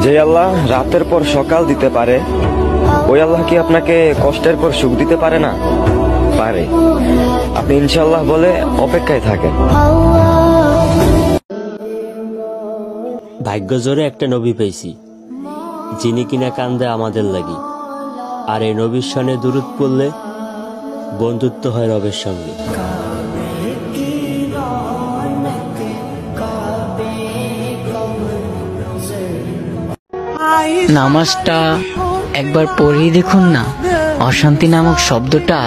যে আল্লাহ রাতের পর সকাল দিতে পারে, ওই আল্লাহ কি আপনাকে কষ্টের পর সুখ দিতে পারে না? পারে। আপনি ইনশাআল্লাহ বলে অপেক্ষায় থাকেন। ভাগ্য জোরে একটা নবী পেয়েছি, যিনি কিনা কান্দে আমাদের লাগি। আর এই নবীর শানে দুরূদ পড়লে বন্ধুত্ব হয় রবের সঙ্গে। নামাজটা একবার পড়েই দেখুন না, অশান্তি নামক শব্দটা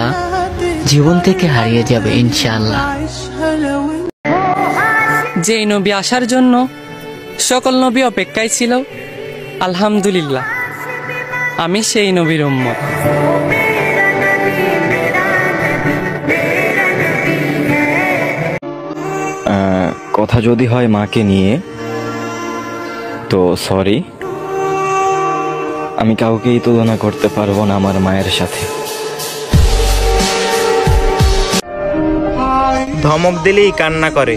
জীবন থেকে হারিয়ে যাবে ইনশাআল্লাহ। যে নবী আসার জন্য সকল নবী অপেক্ষায় ছিল, আলহামদুলিল্লাহ আমি সেই নবীর উম্মত। কথা যদি হয় মাকে নিয়ে, তো সরি, আমি কাউকেই তুলনা করতে পারবো না আমার মায়ের সাথে। ধমক দিলেই কান্না করে,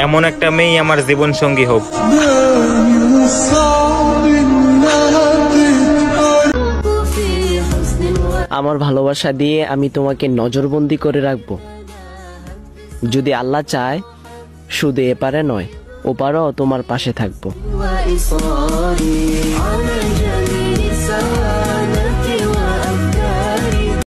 এমন একটা মেয়ে আমার জীবন সঙ্গী হোক। আমার ভালোবাসা দিয়ে আমি তোমাকে নজরবন্দি করে রাখবো। যদি আল্লাহ চায়, শুধু এপারে নয় ওপারও তোমার পাশে থাকবো।